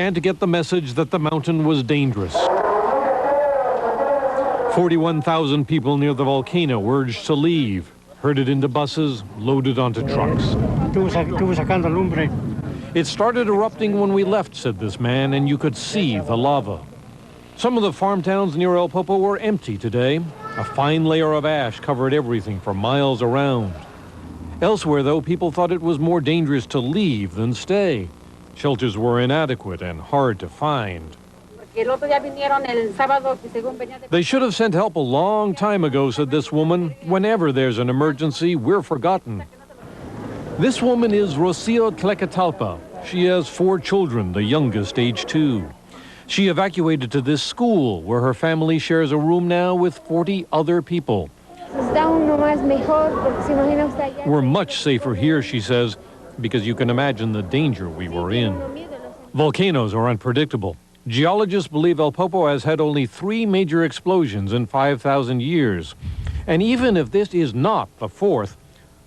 began to get the message that the mountain was dangerous. 41,000 people near the volcano urged to leave, herded into buses, loaded onto trucks. It started erupting when we left, said this man, and you could see the lava. Some of the farm towns near El Popo were empty today. A fine layer of ash covered everything for miles around. Elsewhere, though, people thought it was more dangerous to leave than stay. Shelters were inadequate and hard to find. They should have sent help a long time ago, said this woman. Whenever there's an emergency, we're forgotten. This woman is Rocio Tlecatalpa. She has 4 children, the youngest age 2. She evacuated to this school, where her family shares a room now with 40 other people. We're much safer here, she says, because you can imagine the danger we were in. Volcanoes are unpredictable. Geologists believe El Popo has had only 3 major explosions in 5,000 years. And even if this is not the 4th,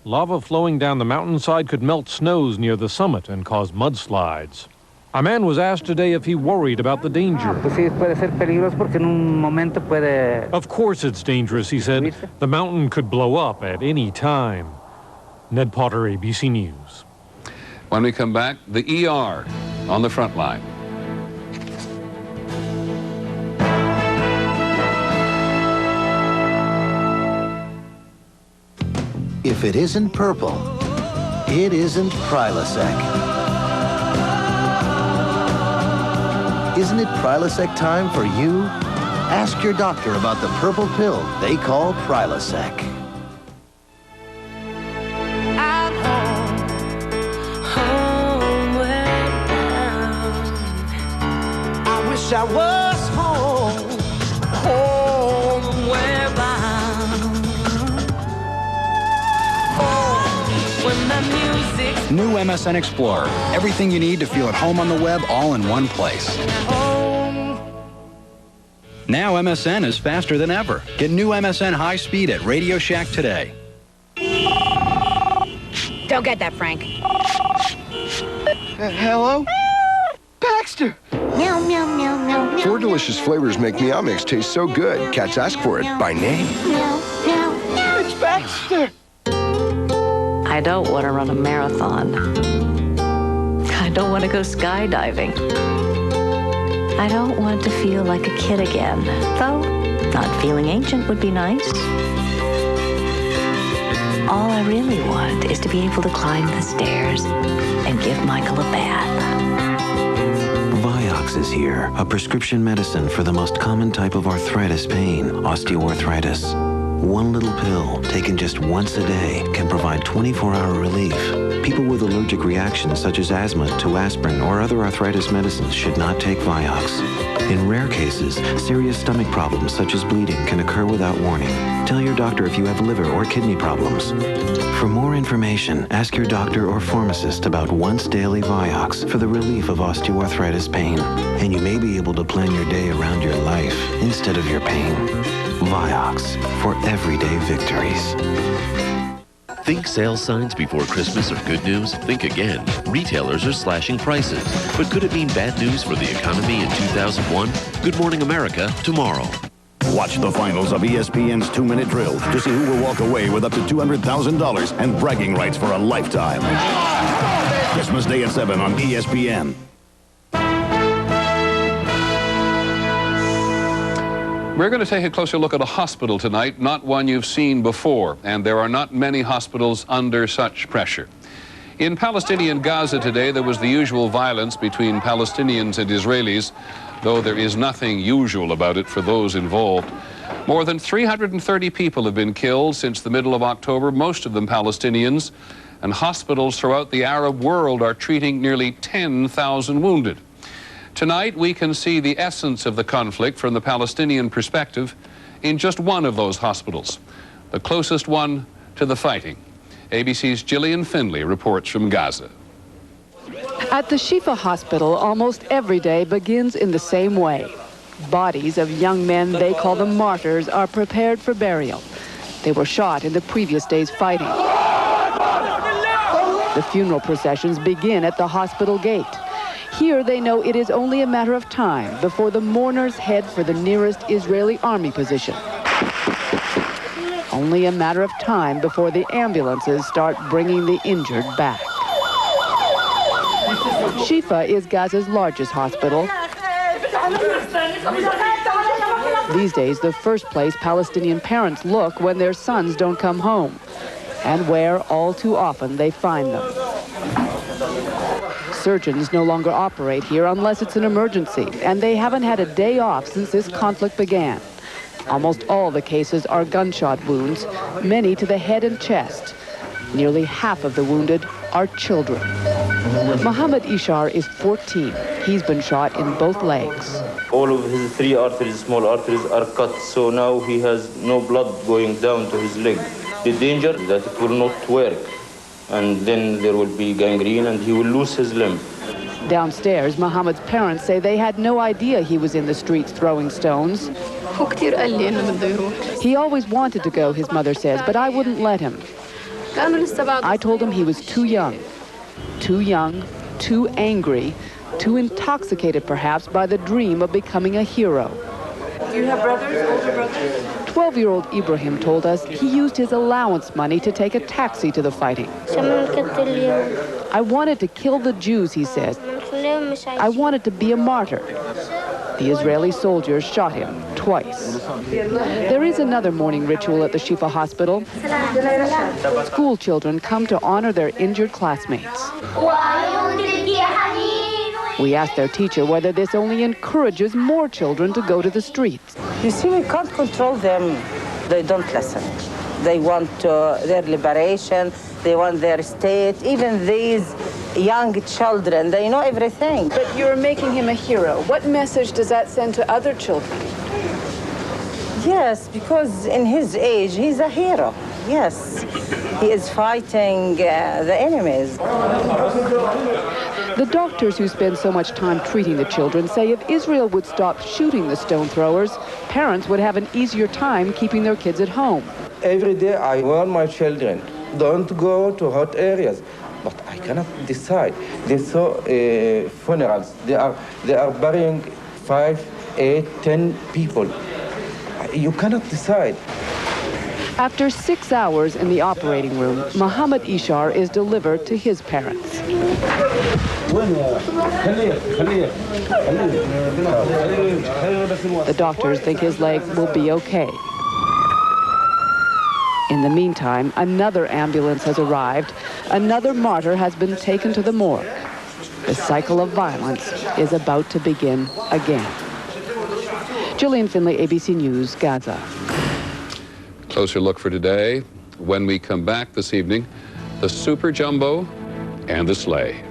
lava flowing down the mountainside could melt snows near the summit and cause mudslides. A man was asked today if he worried about the danger. Of course it's dangerous, he said. The mountain could blow up at any time. Ned Potter, ABC News. When we come back, the ER on the front line. If it isn't purple, it isn't Prilosec. Isn't it Prilosec time for you? Ask your doctor about the purple pill they call Prilosec. At home, homeward bound. I wish I was home, homeward bound. Home, when the music. New MSN Explorer. Everything you need to feel at home on the web, all in one place. Now MSN is faster than ever. Get new MSN high speed at Radio Shack today. Don't get that, Frank. Hello? Baxter! Meow, meow, meow, meow, meow. 4 delicious flavors make Meow Mix taste so good. Cats ask for it by name. Meow, meow, meow. It's Baxter! I don't want to run a marathon. I don't want to go skydiving. I don't want to feel like a kid again, though not feeling ancient would be nice. All I really want is to be able to climb the stairs and give Michael a bath. Vioxx is here, a prescription medicine for the most common type of arthritis pain, osteoarthritis. One little pill, taken just once a day, can provide 24-hour relief. People with allergic reactions such as asthma to aspirin or other arthritis medicines should not take Vioxx. In rare cases, serious stomach problems such as bleeding can occur without warning. Tell your doctor if you have liver or kidney problems. For more information, ask your doctor or pharmacist about once daily Vioxx for the relief of osteoarthritis pain. And you may be able to plan your day around your life instead of your pain. Vioxx, for everyday victories. Think sales signs before Christmas are good news? Think again. Retailers are slashing prices. But could it mean bad news for the economy in 2001? Good Morning America, tomorrow. Watch the finals of ESPN's 2-minute drill to see who will walk away with up to $200,000 and bragging rights for a lifetime. Christmas Day at 7 on ESPN. We're going to take a closer look at a hospital tonight, not one you've seen before, and there are not many hospitals under such pressure. In Palestinian Gaza today, there was the usual violence between Palestinians and Israelis, though there is nothing usual about it for those involved. More than 330 people have been killed since the middle of October, most of them Palestinians, and hospitals throughout the Arab world are treating nearly 10,000 wounded. Tonight, we can see the essence of the conflict from the Palestinian perspective in just one of those hospitals, the closest one to the fighting. ABC's Gillian Finley reports from Gaza. At the Shifa Hospital, almost every day begins in the same way. Bodies of young men they call the martyrs are prepared for burial. They were shot in the previous day's fighting. The funeral processions begin at the hospital gate. Here they know it is only a matter of time before the mourners head for the nearest Israeli army position. Only a matter of time before the ambulances start bringing the injured back. Shifa is Gaza's largest hospital. These days, the first place Palestinian parents look when their sons don't come home, and where all too often they find them. Surgeons no longer operate here unless it's an emergency, and they haven't had a day off since this conflict began. Almost all the cases are gunshot wounds, many to the head and chest. Nearly half of the wounded are children. Mohammed Ishar is 14. He's been shot in both legs. All of his 3 arteries, small arteries, are cut, so now he has no blood going down to his leg. The danger is that it will not work, and then there will be gangrene and he will lose his limb. Downstairs, Mohammed's parents say they had no idea he was in the streets throwing stones. He always wanted to go, his mother says, but I wouldn't let him. I told him he was too young, too angry, too intoxicated perhaps by the dream of becoming a hero. Do you have brothers, older brothers? 12-year-old Ibrahim told us he used his allowance money to take a taxi to the fighting. I wanted to kill the Jews, he says. I wanted to be a martyr. The Israeli soldiers shot him twice. There is another mourning ritual at the Shifa hospital. School children come to honor their injured classmates. We asked their teacher whether this only encourages more children to go to the streets. You see, we can't control them. They don't listen. They want their liberation. They want their state. Even these young children, they know everything. But you're making him a hero. What message does that send to other children? Yes, because in his age, he's a hero. Yes, he is fighting the enemies. The doctors who spend so much time treating the children say if Israel would stop shooting the stone throwers, parents would have an easier time keeping their kids at home. Every day I warn my children, don't go to hot areas. But I cannot decide. They saw funerals. They are burying 5, 8, 10 people. You cannot decide. After 6 hours in the operating room, Mohammed Ishar is delivered to his parents. The doctors think his leg will be okay. In the meantime, another ambulance has arrived. Another martyr has been taken to the morgue. The cycle of violence is about to begin again. Gillian Finley, ABC News, Gaza. Closer look for today. When we come back this evening, the Super Jumbo and the sleigh.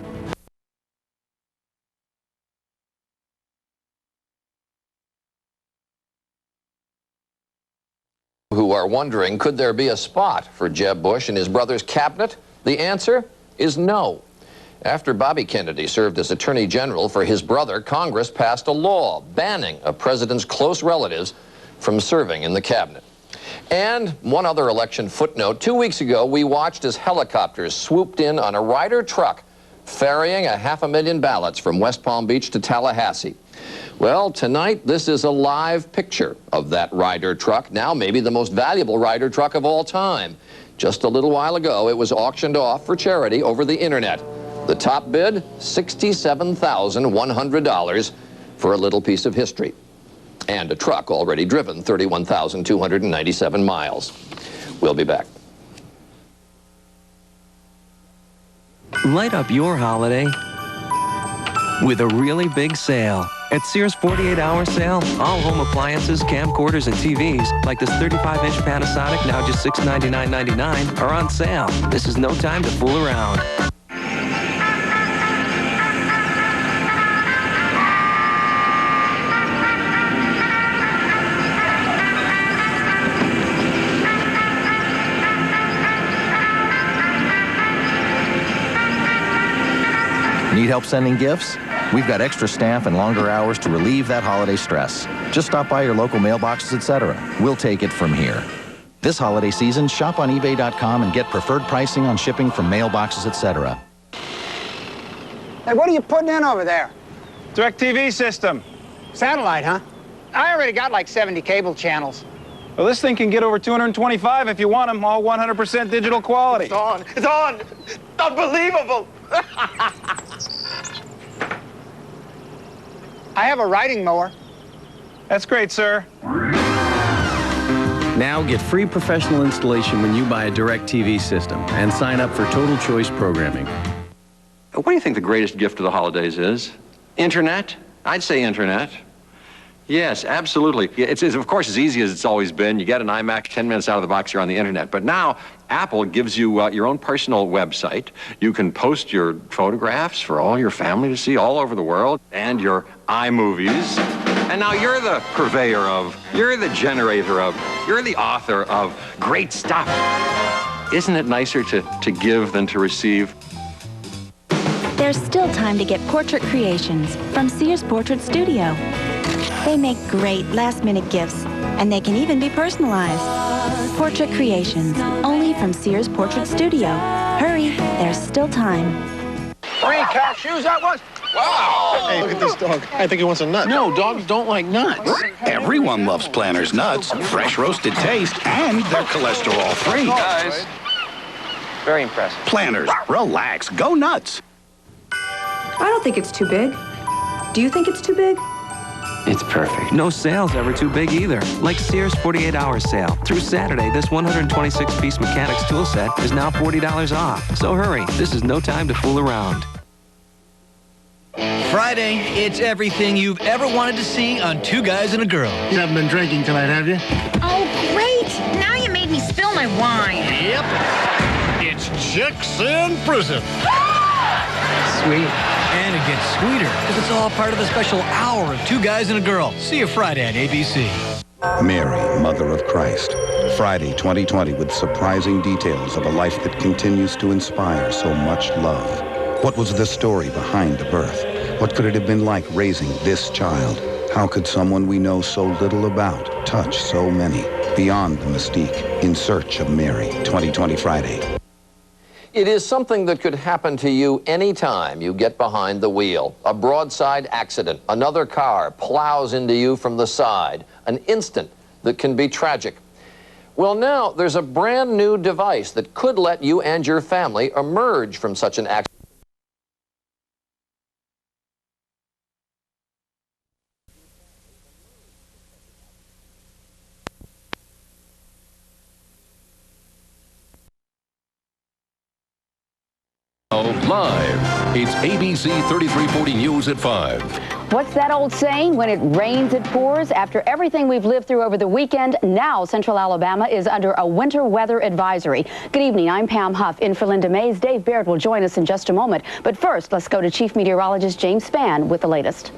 Who are wondering, could there be a spot for Jeb Bush in his brother's cabinet? The answer is no. After Bobby Kennedy served as Attorney General for his brother, Congress passed a law banning a president's close relatives from serving in the cabinet. And one other election footnote. 2 weeks ago, we watched as helicopters swooped in on a Ryder truck ferrying 500,000 ballots from West Palm Beach to Tallahassee. Well, tonight, this is a live picture of that Ryder truck, now maybe the most valuable Ryder truck of all time. Just a little while ago, it was auctioned off for charity over the internet. The top bid, $67,100 for a little piece of history. And a truck already driven 31,297 miles. We'll be back. Light up your holiday with a really big sale. At Sears 48-hour sale, all home appliances, camcorders, and TVs, like this 35-inch Panasonic, now just $699.99, are on sale. This is no time to fool around. Need help sending gifts? We've got extra staff and longer hours to relieve that holiday stress. Just stop by your local mailboxes, etc. We'll take it from here. This holiday season, shop on eBay.com and get preferred pricing on shipping from mailboxes, etc. Hey, what are you putting in over there? DIRECTV system. Satellite, huh? I already got like 70 cable channels. Well, this thing can get over 225 if you want them, all 100% digital quality. It's on. It's on. Unbelievable. I have a riding mower. That's great, sir. Now get free professional installation when you buy a DIRECTV system and sign up for Total Choice programming. What do you think the greatest gift of the holidays is? Internet? I'd say internet. Yes, absolutely. It's of course, as easy as it's always been. You get an iMac, 10 minutes out of the box, you're on the internet. But now, Apple gives you your own personal website. You can post your photographs for all your family to see all over the world, and your iMovies. And now you're the purveyor of, you're the generator of, you're the author of great stuff. Isn't it nicer to give than to receive? There's still time to get portrait creations from Sears Portrait Studio. They make great last-minute gifts, and they can even be personalized. Portrait creations, only from Sears Portrait Studio. Hurry, there's still time. 3 cashews at once. Wow! Hey, look at this dog. I think he wants a nut. No, dogs don't like nuts. Everyone loves Planters nuts. Fresh roasted taste, and they're cholesterol-free. Guys. Very impressive. Planters, relax, go nuts. I don't think it's too big. Do you think it's too big? It's perfect. No sale's ever too big either. Like Sears 48-hour sale. Through Saturday, this 126-piece mechanics tool set is now $40 off. So hurry, this is no time to fool around. Friday, it's everything you've ever wanted to see on Two Guys and a Girl. You haven't been drinking tonight, have you? Oh, great! Now you made me spill my wine. Yep. It's chicks in prison. Sweet. And it gets sweeter, because it's all part of the special hour of Two Guys and a Girl. See you Friday on ABC. Mary, Mother of Christ. Friday, 2020, with surprising details of a life that continues to inspire so much love. What was the story behind the birth? What could it have been like raising this child? How could someone we know so little about touch so many? Beyond the mystique, In Search of Mary, 2020 Friday. It is something that could happen to you anytime you get behind the wheel. A broadside accident, another car plows into you from the side, an instant that can be tragic. Well, now there's a brand new device that could let you and your family emerge from such an accident. Live, it's ABC 3340 News at 5. What's that old saying? When it rains, it pours. After everything we've lived through over the weekend, now Central Alabama is under a winter weather advisory. Good evening. I'm Pam Huff in for Linda Mays. Dave Baird will join us in just a moment. But first, let's go to Chief Meteorologist James Spann with the latest.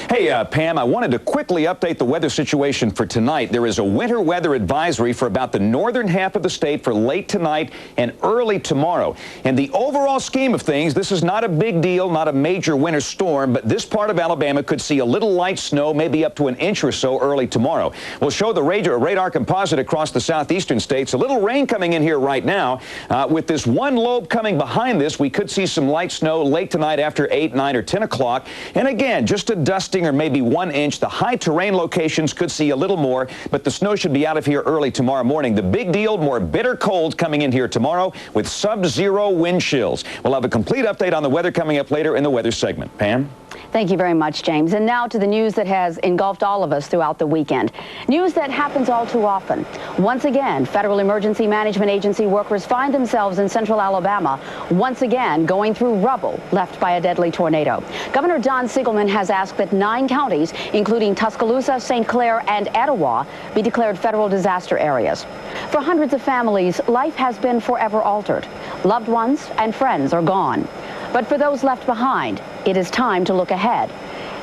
Hey, Pam, I wanted to quickly update the weather situation for tonight. There is a winter weather advisory for about the northern half of the state for late tonight and early tomorrow. In the overall scheme of things, this is not a big deal, not a major winter storm, but this part of Alabama could see a little light snow, maybe up to an inch or so early tomorrow. We'll show the radar composite across the southeastern states. A little rain coming in here right now. With this one lobe coming behind this, we could see some light snow late tonight after 8, 9, or 10 o'clock. And again, just a dusting or maybe 1 inch. The high terrain locations could see a little more, but the snow should be out of here early tomorrow morning. The big deal, more bitter cold coming in here tomorrow with sub-zero wind chills. We'll have a complete update on the weather coming up later in the weather segment. Pam? Thank you very much, James. And now to the news that has engulfed all of us throughout the weekend. News that happens all too often. Once again, Federal Emergency Management Agency workers find themselves in central Alabama, once again going through rubble left by a deadly tornado. Governor Don Siegelman has asked that 9 counties, including Tuscaloosa, St. Clair, and Etowah, be declared federal disaster areas. For hundreds of families, life has been forever altered. Loved ones and friends are gone. But for those left behind, it is time to look ahead.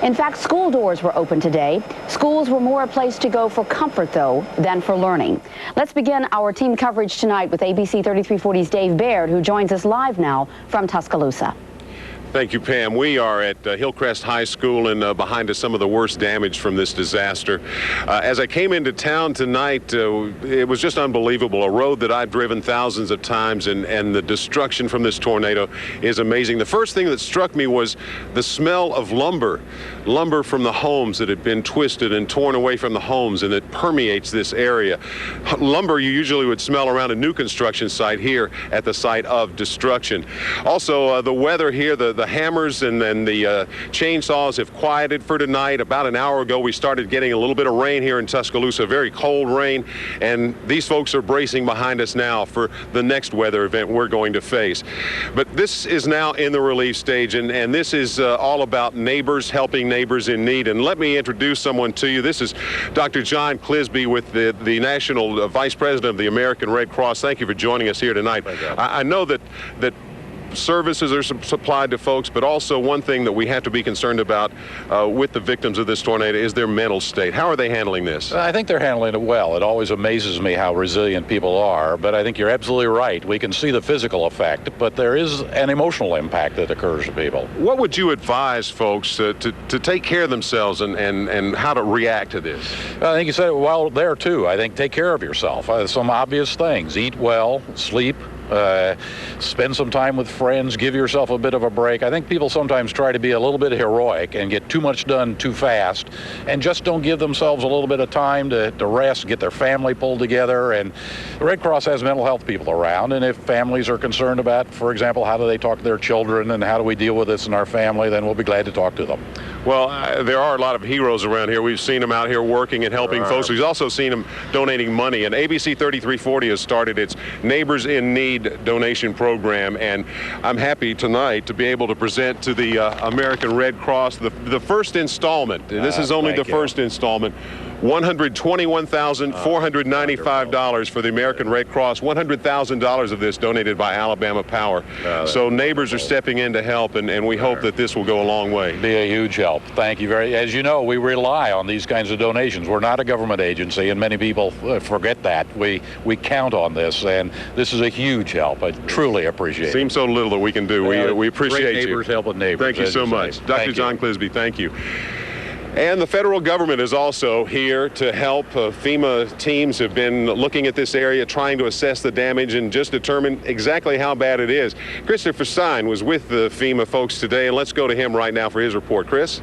In fact, school doors were open today. Schools were more a place to go for comfort, though, than for learning. Let's begin our team coverage tonight with ABC 3340's Dave Baird, who joins us live now from Tuscaloosa. Thank you, Pam. We are at Hillcrest High School, and behind us some of the worst damage from this disaster. As I came into town tonight, it was just unbelievable. A road that I've driven thousands of times, and the destruction from this tornado is amazing. The first thing that struck me was the smell of lumber. lumber from the homes that had been twisted and torn away from the homes, and it permeates this area. Lumber you usually would smell around a new construction site, here at the site of destruction. Also, the weather here, the hammers and then the chainsaws have quieted for tonight. About an hour ago, we started getting a little bit of rain here in Tuscaloosa, very cold rain, and these folks are bracing behind us now for the next weather event we're going to face. But this is now in the relief stage, and this is all about neighbors helping neighbors in need. And let me introduce someone to you. This is Dr. John Clisby with the National Vice President of the American Red Cross. Thank you for joining us here tonight. I know that services are supplied to folks, but also one thing that we have to be concerned about with the victims of this tornado is their mental state. How are they handling this? I think they're handling it well. It always amazes me how resilient people are, but I think you're absolutely right. We can see the physical effect, but there is an emotional impact that occurs to people. What would you advise folks to take care of themselves and how to react to this? I think you said it well there, too. I think take care of yourself. Some obvious things. Eat well, sleep. Spend some time with friends, give yourself a bit of a break. I think people sometimes try to be a little bit heroic and get too much done too fast and just don't give themselves a little bit of time to rest, get their family pulled together. And the Red Cross has mental health people around, and if families are concerned about, for example, how do they talk to their children and how do we deal with this in our family, then we'll be glad to talk to them. Well, there are a lot of heroes around here. We've seen them out here working and helping folks. We've also seen them donating money. And ABC 3340 has started its Neighbors in Need donation program. And I'm happy tonight to be able to present to the American Red Cross the first installment. This is only the first installment. $121,495 for the American Red Cross. $100,000 of this donated by Alabama Power. So neighbors are stepping in to help, and we hope that this will go a long way. Be a huge help. Thank you very. As you know, we rely on these kinds of donations. We're not a government agency, and many people forget that. We count on this, and this is a huge help. I truly appreciate it. Seems so little that we can do. We appreciate you. Neighbors helping neighbors. Thank you so much. Dr. John Clisby, thank you. And the federal government is also here to help. FEMA teams have been looking at this area, trying to assess the damage and just determine exactly how bad it is. Christopher Stein was with the FEMA folks today, and let's go to him right now for his report. Chris?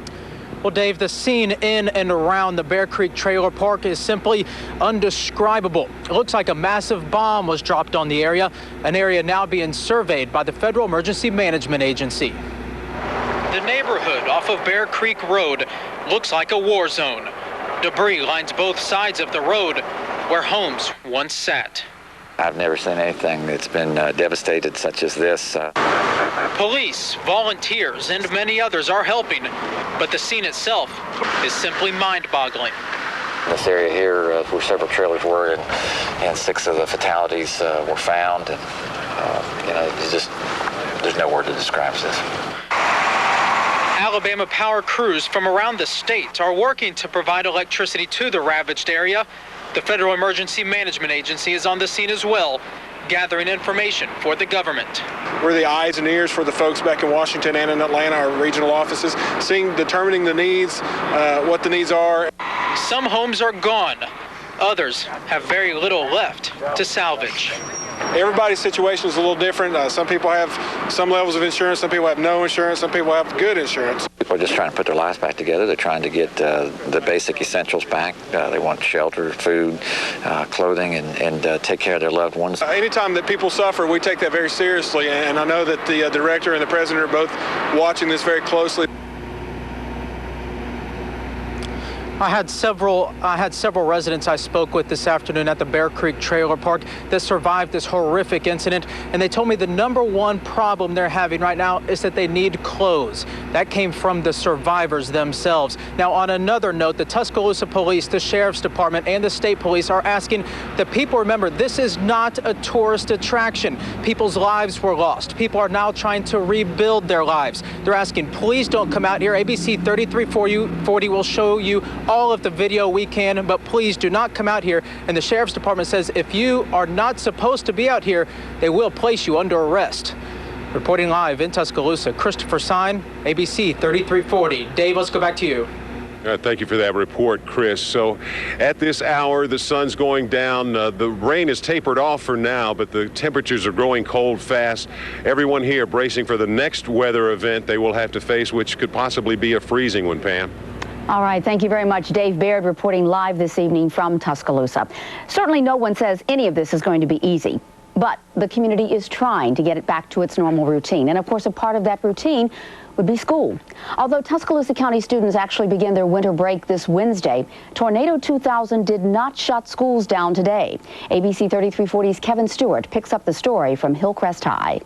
Well, Dave, the scene in and around the Bear Creek Trailer Park is simply undescribable. It looks like a massive bomb was dropped on the area, an area now being surveyed by the Federal Emergency Management Agency. The neighborhood off of Bear Creek Road looks like a war zone. Debris lines both sides of the road where homes once sat. I've never seen anything that's been devastated such as this. Police, volunteers, and many others are helping, but the scene itself is simply mind-boggling. This area here where several trailers were and 6 of the fatalities were found, and it's just, there's no word to describe this. Alabama Power crews from around the state are working to provide electricity to the ravaged area. The Federal Emergency Management Agency is on the scene as well, gathering information for the government. We're the eyes and ears for the folks back in Washington and in Atlanta, our regional offices, determining the needs, what the needs are. Some homes are gone. Others have very little left to salvage. Everybody's situation is a little different. Some people have some levels of insurance, some people have no insurance, some people have good insurance. People are just trying to put their lives back together. They're trying to get the basic essentials back. They want shelter, food, clothing, and take care of their loved ones. Anytime that people suffer, we take that very seriously, and I know that the director and the president are both watching this very closely. I had several residents I spoke with this afternoon at the Bear Creek Trailer Park that survived this horrific incident, and they told me the #1 problem they're having right now is that they need clothes. That came from the survivors themselves. Now, on another note, the Tuscaloosa Police, the Sheriff's Department, and the State Police are asking that people remember this is not a tourist attraction. People's lives were lost. People are now trying to rebuild their lives. They're asking, please don't come out here. ABC 3340 will show you all of the video we can, but please do not come out here. And the Sheriff's Department says if you are not supposed to be out here, they will place you under arrest. Reporting live in Tuscaloosa, Christopher Stein, ABC 3340. Dave, let's go back to you. Thank you for that report, Chris. So at this hour, the sun's going down. The rain is tapered off for now, but the temperatures are growing cold fast. Everyone here bracing for the next weather event they will have to face, which could possibly be a freezing one, Pam. All right, thank you very much. Dave Baird reporting live this evening from Tuscaloosa. Certainly no one says any of this is going to be easy, but the community is trying to get it back to its normal routine. And of course, a part of that routine would be school. Although Tuscaloosa County students actually begin their winter break this Wednesday, Tornado 2000 did not shut schools down today. ABC 3340's Kevin Stewart picks up the story from Hillcrest High.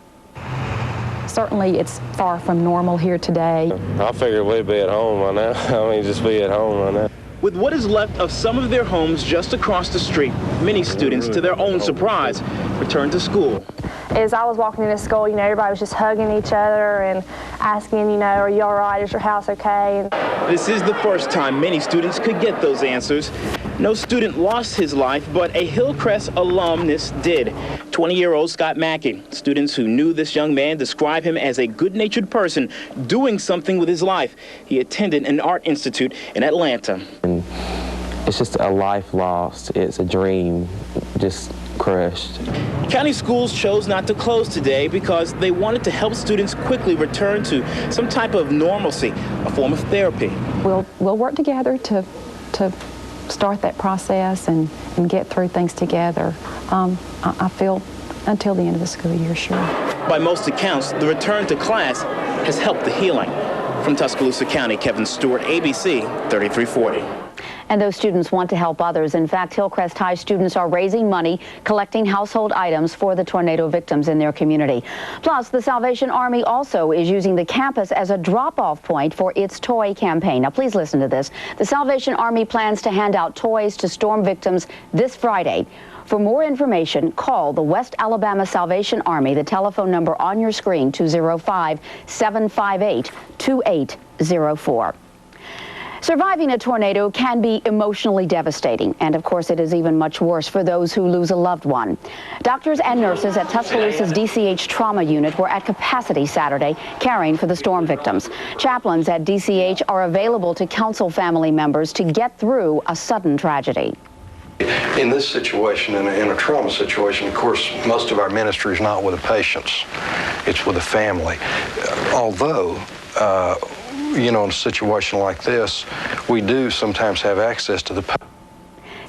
Certainly it's far from normal here today. I figured we'd be at home by now. I mean, just be at home by now. With what is left of some of their homes just across the street, many students, to their own surprise, returned to school. As I was walking into school, everybody was just hugging each other and asking, are you all right? Is your house okay? This is the first time many students could get those answers. No student lost his life, but a Hillcrest alumnus did. 20-year-old Scott Mackey. Students who knew this young man describe him as a good-natured person doing something with his life. He attended an art institute in Atlanta. And it's just a life lost. It's a dream just crushed. County schools chose not to close today because they wanted to help students quickly return to some type of normalcy, a form of therapy. We'll work together to start that process and get through things together. I feel until the end of the school year, sure. By most accounts, the return to class has helped the healing. From Tuscaloosa County, Kevin Stewart, ABC 3340. And those students want to help others. In fact, Hillcrest High students are raising money, collecting household items for the tornado victims in their community. Plus, the Salvation Army also is using the campus as a drop-off point for its toy campaign. Now, please listen to this. The Salvation Army plans to hand out toys to storm victims this Friday. For more information, call the West Alabama Salvation Army. The telephone number on your screen, 205-758-2804. Surviving a tornado can be emotionally devastating, and of course it is even much worse for those who lose a loved one. Doctors and nurses at Tuscaloosa's DCH Trauma Unit were at capacity Saturday, caring for the storm victims. Chaplains at DCH are available to counsel family members to get through a sudden tragedy. In this situation, in a trauma situation, of course, most of our ministry is not with the patients. It's with the family. Although, in a situation like this, we do sometimes have access to the patient.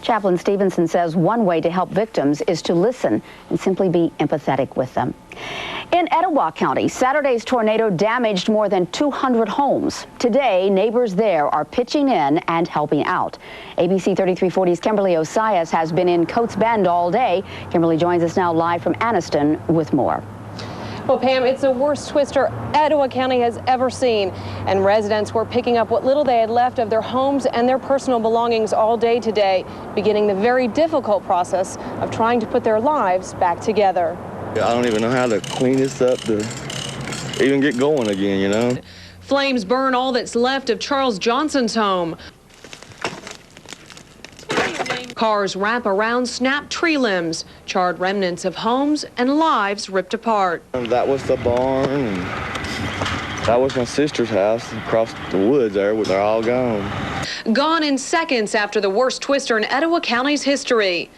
Chaplain Stevenson says one way to help victims is to listen and simply be empathetic with them. In Etowah County, Saturday's tornado damaged more than 200 homes. Today, neighbors there are pitching in and helping out. ABC 3340's Kimberly Osias has been in Coates Bend all day. Kimberly joins us now live from Anniston with more. Well, Pam, it's the worst twister Etowah County has ever seen, and residents were picking up what little they had left of their homes and their personal belongings all day today, beginning the very difficult process of trying to put their lives back together. I don't even know how to clean this up to even get going again, Flames burn all that's left of Charles Johnson's home. Cars wrap around snapped tree limbs, charred remnants of homes, and lives ripped apart. That was the barn, and that was my sister's house across the woods there. They're all gone. Gone in seconds after the worst twister in Etowah County's history.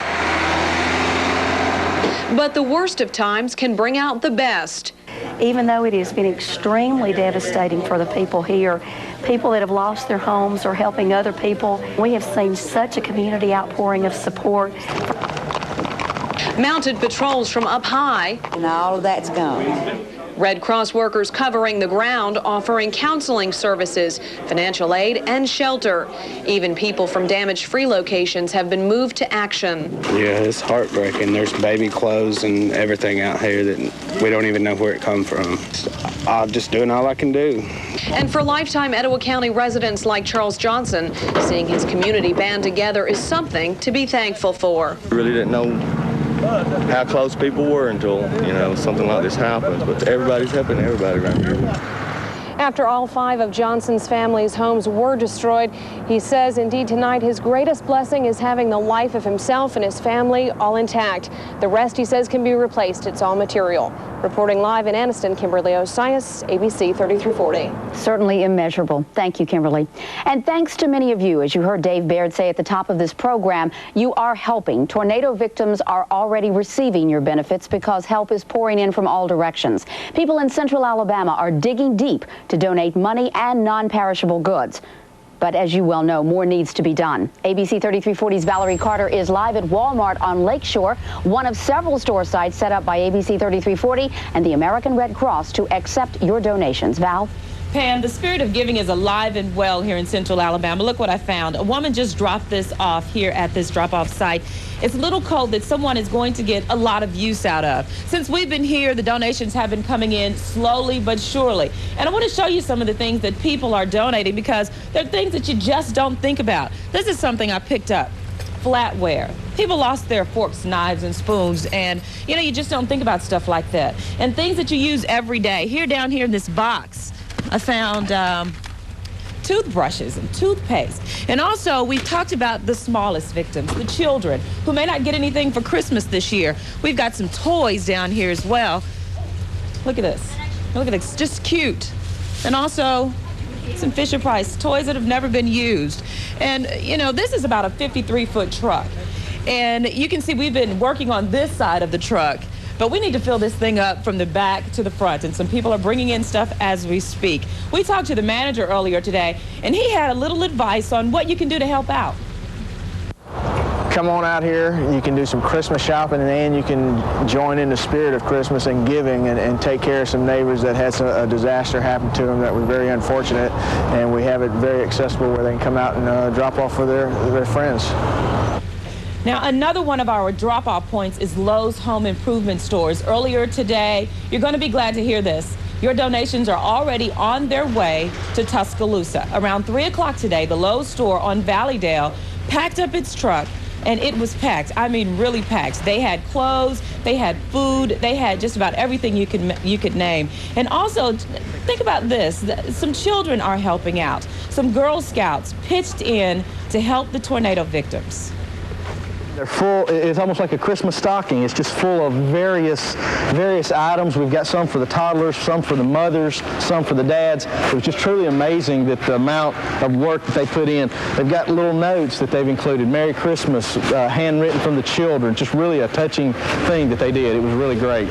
But the worst of times can bring out the best. Even though it has been extremely devastating for the people here, people that have lost their homes are helping other people. We have seen such a community outpouring of support. Mounted patrols from up high. And all of that's gone. Red Cross workers covering the ground, offering counseling services, financial aid, and shelter. Even people from damage-free locations have been moved to action. Yeah, it's heartbreaking. There's baby clothes and everything out here that we don't even know where it come from. I'm just doing all I can do. And for lifetime Etowah County residents like Charles Johnson, seeing his community band together is something to be thankful for. I really didn't know how close people were until, something like this happens. But everybody's helping everybody around here. After all 5 of Johnson's family's homes were destroyed, he says indeed tonight his greatest blessing is having the life of himself and his family all intact. The rest, he says, can be replaced. It's all material. Reporting live in Anniston, Kimberly Osias, ABC 3340. Certainly immeasurable. Thank you, Kimberly. And thanks to many of you, as you heard Dave Baird say at the top of this program, you are helping. Tornado victims are already receiving your benefits because help is pouring in from all directions. People in Central Alabama are digging deep to donate money and non-perishable goods. But as you well know, more needs to be done. ABC 3340's Valerie Carter is live at Walmart on Lakeshore, one of several store sites set up by ABC 3340 and the American Red Cross to accept your donations. Val? Pam, the spirit of giving is alive and well here in Central Alabama. Look what I found. A woman just dropped this off here at this drop-off site. It's a little coat that someone is going to get a lot of use out of. Since we've been here, the donations have been coming in slowly but surely. And I want to show you some of the things that people are donating because they're things that you just don't think about. This is something I picked up. Flatware. People lost their forks, knives, and spoons, and you just don't think about stuff like that. And things that you use every day. Here, down here in this box, I found toothbrushes and toothpaste. And also, we talked about the smallest victims, the children, who may not get anything for Christmas this year. We've got some toys down here as well. Look at this. Look at this. Just cute. And also, some Fisher-Price toys that have never been used. And, this is about a 53-foot truck. And you can see we've been working on this side of the truck. But we need to fill this thing up from the back to the front, and some people are bringing in stuff as we speak. We talked to the manager earlier today, and he had a little advice on what you can do to help out. Come on out here. You can do some Christmas shopping, and you can join in the spirit of Christmas and giving and take care of some neighbors that had a disaster happen to them that was very unfortunate, and we have it very accessible where they can come out and drop off for their friends. Now, another one of our drop-off points is Lowe's Home Improvement Stores. Earlier today, you're going to be glad to hear this. Your donations are already on their way to Tuscaloosa. Around 3 o'clock today, the Lowe's store on Valleydale packed up its truck, and it was packed. I mean, really packed. They had clothes, they had food, they had just about everything you could name. And also, think about this. Some children are helping out. Some Girl Scouts pitched in to help the tornado victims. They're full. It's almost like a Christmas stocking. It's just full of various items. We've got some for the toddlers, some for the mothers, some for the dads. It was just truly amazing that the amount of work that they put in. They've got little notes that they've included. Merry Christmas, handwritten from the children. Just really a touching thing that they did. It was really great.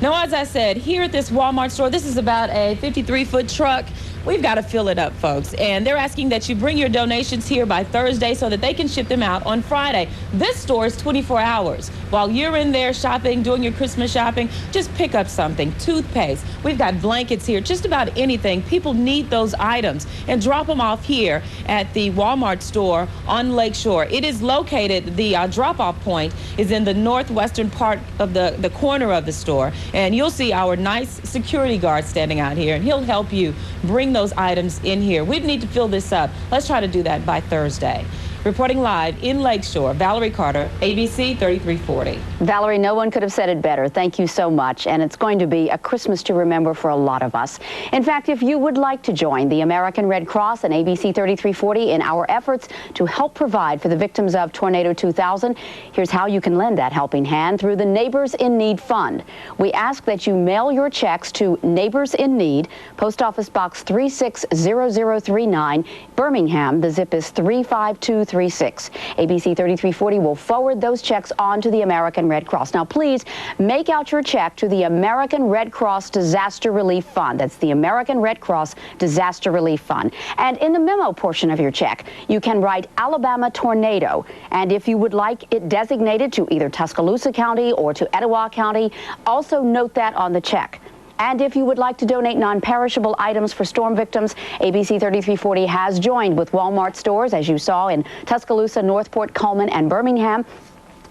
Now, as I said, here at this Walmart store, this is about a 53-foot truck. We've got to fill it up, folks. And they're asking that you bring your donations here by Thursday so that they can ship them out on Friday. This store is 24 hours. While you're in there shopping, doing your Christmas shopping, just pick up something. Toothpaste. We've got blankets here, just about anything. People need those items. And drop them off here at the Walmart store on Lakeshore. It is located, the drop-off point is in the northwestern part of the corner of the store. And you'll see our nice security guard standing out here, and he'll help you bring those items in here. We need to fill this up. Let's try to do that by Thursday. Reporting live in Lakeshore, Valerie Carter, ABC 3340. Valerie, no one could have said it better. Thank you so much. And it's going to be a Christmas to remember for a lot of us. In fact, if you would like to join the American Red Cross and ABC 3340 in our efforts to help provide for the victims of Tornado 2000, here's how you can lend that helping hand through the Neighbors in Need Fund. We ask that you mail your checks to Neighbors in Need, Post Office Box 360039, Birmingham. The zip is 35236. ABC 3340 will forward those checks on to the American Red Cross. Now, please make out your check to the American Red Cross Disaster Relief Fund. That's the American Red Cross Disaster Relief Fund. And in the memo portion of your check, you can write Alabama Tornado. And if you would like it designated to either Tuscaloosa County or to Etowah County, also note that on the check. And if you would like to donate non-perishable items for storm victims, ABC 3340 has joined with Walmart stores, as you saw, in Tuscaloosa, Northport, Coleman, and Birmingham.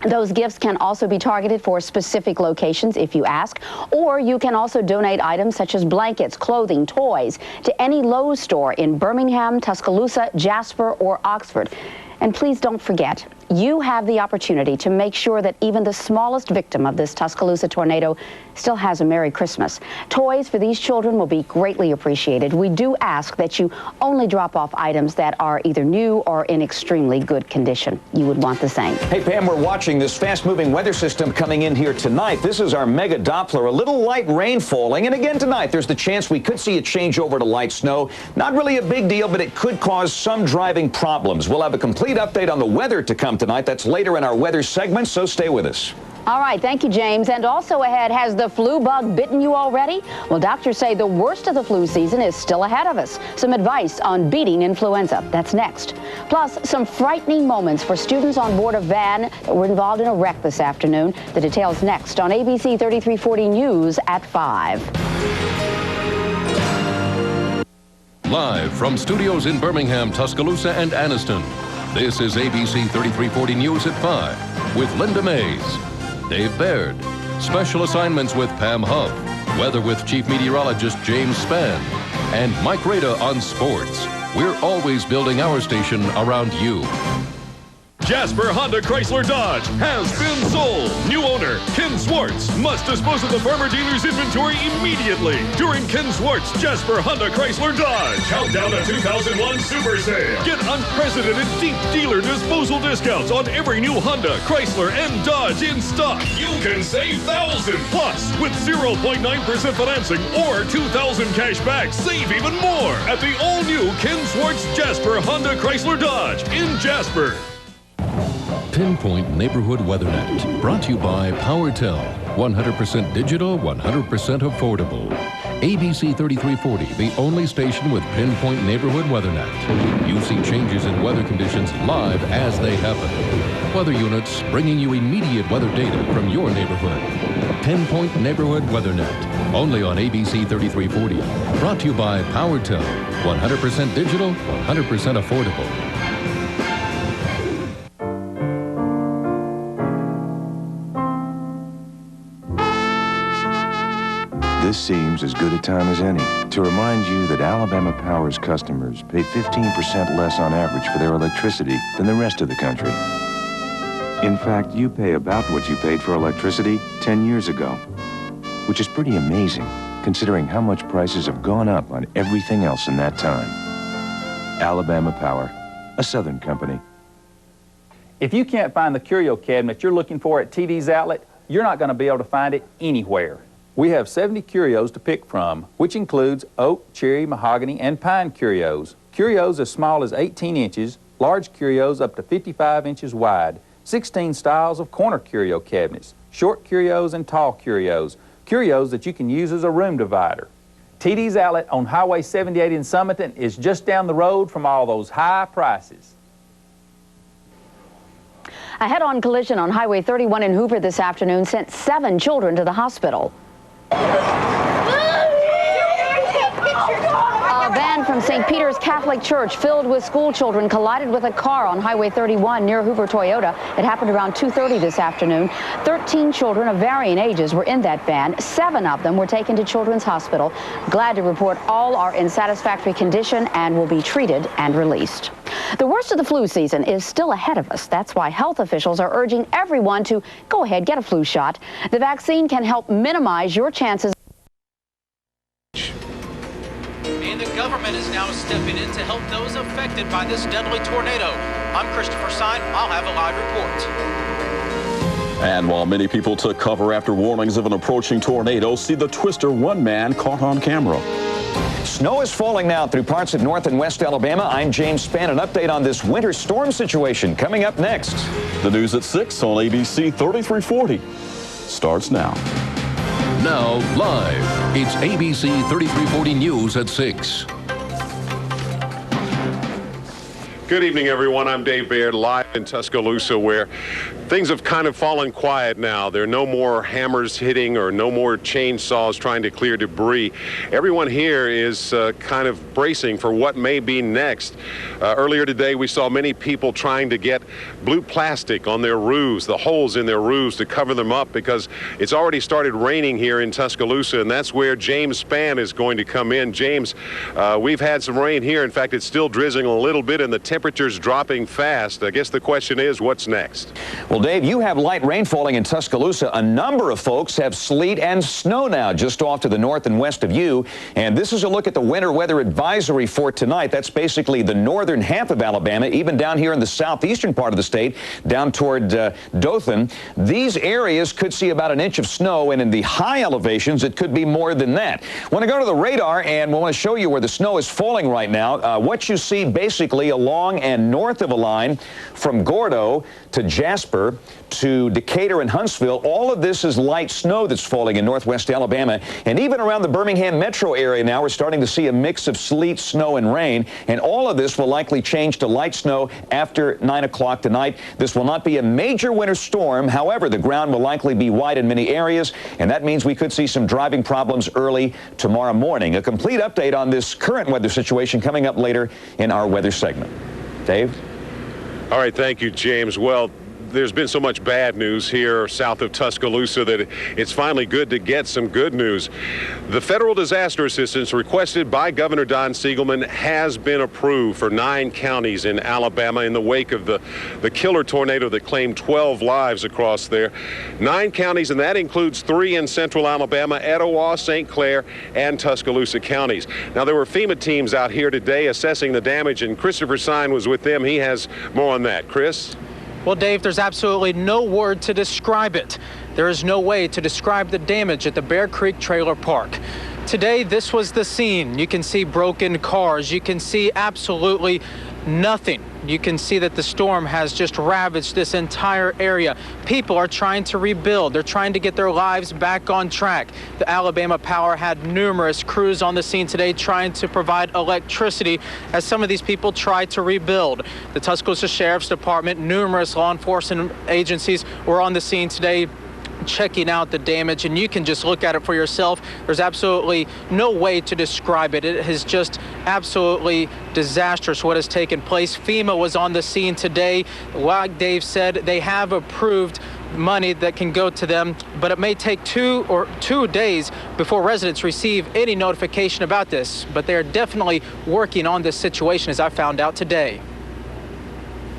Those gifts can also be targeted for specific locations if you ask, or you can also donate items such as blankets, clothing, toys to any Lowe's store in Birmingham, Tuscaloosa, Jasper, or Oxford. And please don't forget, you have the opportunity to make sure that even the smallest victim of this Tuscaloosa tornado still has a Merry Christmas. Toys for these children will be greatly appreciated. We do ask that you only drop off items that are either new or in extremely good condition. You would want the same. Hey, Pam, we're watching this fast-moving weather system coming in here tonight. This is our mega Doppler. A little light rain falling, and again tonight there's the chance we could see a change over to light snow. Not really a big deal, but it could cause some driving problems. We'll have a complete update on the weather to come tonight. That's later in our weather segment, so stay with us. All right, thank you, James. And also ahead, has the flu bug bitten you already? Well, doctors say the worst of the flu season is still ahead of us. Some advice on beating influenza. That's next. Plus, some frightening moments for students on board a van that were involved in a wreck this afternoon. The details next on ABC 3340 News at 5. Live from studios in Birmingham, Tuscaloosa, and Anniston, this is ABC 3340 News at 5 with Linda Mays, Dave Baird, special assignments with Pam Huff, weather with Chief Meteorologist James Spann, and Mike Rada on sports. We're always building our station around you. Jasper Honda Chrysler Dodge has been sold. New owner Ken Swartz must dispose of the farmer dealer's inventory immediately during Ken Swartz Jasper Honda Chrysler Dodge Countdown to 2001 Super Sale. Get unprecedented deep dealer disposal discounts on every new Honda, Chrysler, and Dodge in stock. You can save thousands. Plus, with 0.9% financing or 2,000 cash back, save even more at the all-new Ken Swartz Jasper Honda Chrysler Dodge in Jasper. Pinpoint Neighborhood WeatherNet, brought to you by PowerTel. 100% digital, 100% affordable. ABC 3340, the only station with Pinpoint Neighborhood WeatherNet. You see changes in weather conditions live as they happen. Weather units bringing you immediate weather data from your neighborhood. Pinpoint Neighborhood WeatherNet, only on ABC 3340. Brought to you by PowerTel. 100% digital, 100% affordable. This seems as good a time as any to remind you that Alabama Power's customers pay 15% less on average for their electricity than the rest of the country. In fact, you pay about what you paid for electricity 10 years ago, which is pretty amazing considering how much prices have gone up on everything else in that time. Alabama Power, a Southern company. If you can't find the curio cabinet you're looking for at TD's Outlet, you're not going to be able to find it anywhere. We have 70 curios to pick from, which includes oak, cherry, mahogany, and pine curios. Curios as small as 18 inches, large curios up to 55 inches wide, 16 styles of corner curio cabinets, short curios and tall curios, curios that you can use as a room divider. TD's Outlet on Highway 78 in Summerton is just down the road from all those high prices. A head-on collision on Highway 31 in Hoover this afternoon sent 7 children to the hospital. A van from St. Peter's Catholic Church filled with school children collided with a car on Highway 31 near Hoover Toyota. It happened around 2:30 this afternoon. 13 children of varying ages were in that van. 7 of them were taken to Children's Hospital. Glad to report all are in satisfactory condition and will be treated and released. The worst of the flu season is still ahead of us. That's why health officials are urging everyone to go ahead, get a flu shot. The vaccine can help minimize your chances. And the government is now stepping in to help those affected by this deadly tornado. I'm Christopher Sine. I'll have a live report. And while many people took cover after warnings of an approaching tornado, see the twister one man caught on camera. Snow is falling now through parts of North and West Alabama. I'm James Spann. An update on this winter storm situation coming up next. The news at 6 on ABC 3340 starts now. Now, live, it's ABC 3340 News at 6. Good evening, everyone. I'm Dave Baird, live in Tuscaloosa, where things have kind of fallen quiet now. There are no more hammers hitting or no more chainsaws trying to clear debris. Everyone here is kind of bracing for what may be next. Earlier today, we saw many people trying to get blue plastic on their roofs, the holes in their roofs, to cover them up because it's already started raining here in Tuscaloosa, and that's where James Spann is going to come in. James, we've had some rain here. In fact, it's still drizzling a little bit, and the temperature's dropping fast. I guess the question is, what's next? Well, Dave, you have light rain falling in Tuscaloosa. A number of folks have sleet and snow now just off to the north and west of you. And this is a look at the winter weather advisory for tonight. That's basically the northern half of Alabama, even down here in the southeastern part of the state, down toward Dothan. These areas could see about an inch of snow, and in the high elevations, it could be more than that. I want to go to the radar, and we want to show you where the snow is falling right now. What you see basically along and north of a line from Gordo to Jasper to Decatur and Huntsville, all of this is light snow that's falling in northwest Alabama. And even around the Birmingham metro area now, we're starting to see a mix of sleet, snow, and rain. And all of this will likely change to light snow after 9 o'clock tonight. This will not be a major winter storm. However, the ground will likely be wide in many areas, and that means we could see some driving problems early tomorrow morning. A complete update on this current weather situation coming up later in our weather segment. Dave? All right, thank you, James. Well, there's been so much bad news here south of Tuscaloosa that it's finally good to get some good news. The federal disaster assistance requested by Governor Don Siegelman has been approved for 9 counties in Alabama in the wake of the killer tornado that claimed 12 lives across there. 9 counties, and that includes 3 in central Alabama, Etowah, St. Clair, and Tuscaloosa counties. Now, there were FEMA teams out here today assessing the damage, and Christopher Sine was with them. He has more on that. Chris? Well, Dave, there's absolutely no word to describe it. There is no way to describe the damage at the Bear Creek Trailer Park. Today, this was the scene. You can see broken cars. You can see absolutely nothing. You can see that the storm has just ravaged this entire area. People are trying to rebuild. They're trying to get their lives back on track. The Alabama Power had numerous crews on the scene today trying to provide electricity as some of these people try to rebuild. The Tuscaloosa Sheriff's Department, numerous law enforcement agencies were on the scene today checking out the damage, and you can just look at it for yourself. There's absolutely no way to describe it. It is just absolutely disastrous what has taken place. FEMA was on the scene today. Like Dave said, they have approved money that can go to them, but it may take 2 days before residents receive any notification about this. But they're definitely working on this situation, as I found out today.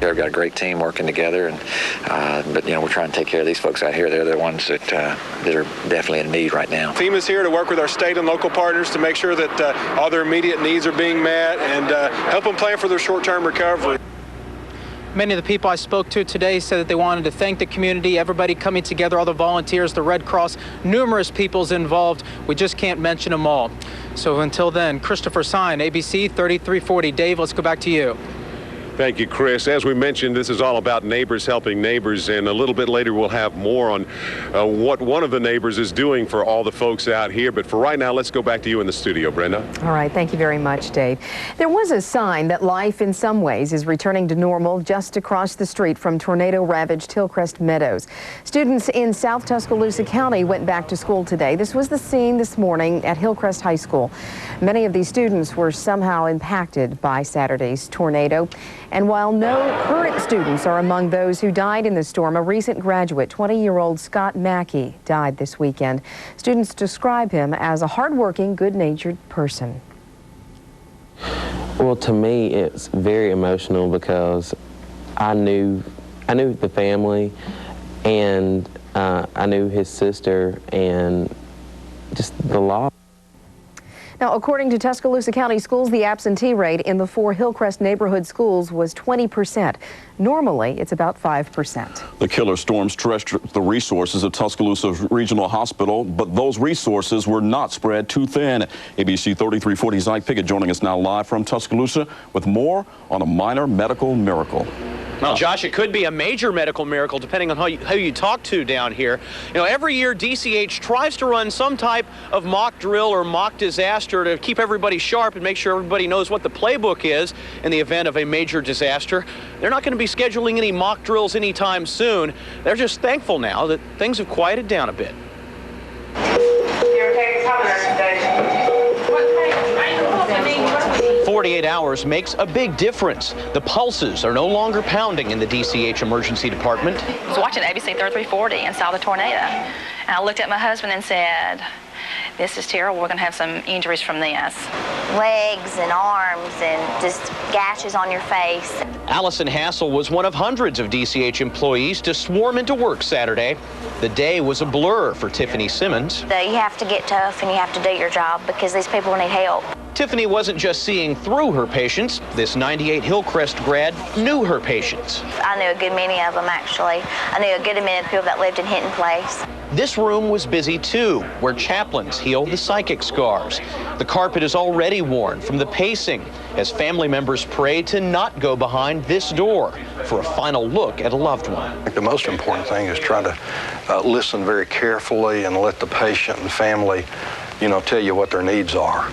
We've got a great team working together, and but we're trying to take care of these folks out here. They're the ones that are definitely in need right now. FEMA's here to work with our state and local partners to make sure that all their immediate needs are being met and help them plan for their short-term recovery. Many of the people I spoke to today said that they wanted to thank the community, everybody coming together, all the volunteers, the Red Cross, numerous people's involved. We just can't mention them all. So until then, Christopher Sine, ABC 3340. Dave, let's go back to you. Thank you, Chris. As we mentioned, this is all about neighbors helping neighbors, and a little bit later we'll have more on what one of the neighbors is doing for all the folks out here. But for right now, let's go back to you in the studio, Brenda. All right, thank you very much, Dave. There was a sign that life in some ways is returning to normal just across the street from tornado-ravaged Hillcrest Meadows. Students in South Tuscaloosa County went back to school today. This was the scene this morning at Hillcrest High School. Many of these students were somehow impacted by Saturday's tornado. And while no current students are among those who died in the storm, a recent graduate, 20-year-old Scott Mackey, died this weekend. Students describe him as a hardworking, good-natured person. Well, to me, it's very emotional because I knew the family, and I knew his sister, and just the loss. Now, according to Tuscaloosa County Schools, the absentee rate in the 4 Hillcrest neighborhood schools was 20%. Normally, it's about 5%. The killer storm stretched the resources of Tuscaloosa Regional Hospital, but those resources were not spread too thin. ABC 3340's Ike Pickett joining us now live from Tuscaloosa with more on a minor medical miracle. Well, Josh, it could be a major medical miracle depending on who you talk to down here. Every year DCH tries to run some type of mock drill or mock disaster to keep everybody sharp and make sure everybody knows what the playbook is in the event of a major disaster. They're not going to be scheduling any mock drills anytime soon. They're just thankful now that things have quieted down a bit. 48 hours makes a big difference. The pulses are no longer pounding in the DCH emergency department. I was watching ABC 3340 and saw the tornado. And I looked at my husband and said, this is terrible. We're going to have some injuries from this. Legs and arms and just gashes on your face. Allison Hassel was one of hundreds of DCH employees to swarm into work Saturday. The day was a blur for Tiffany Simmons. You have to get tough and you have to do your job because these people need help. Tiffany wasn't just seeing through her patients. This 98 Hillcrest grad knew her patients. I knew a good many of them, actually. I knew a good many of the people that lived in Hinton Place. This room was busy too, where chaplains heal the psychic scars. The carpet is already worn from the pacing as family members pray to not go behind this door for a final look at a loved one. I think the most important thing is try to listen very carefully and let the patient and family, tell you what their needs are.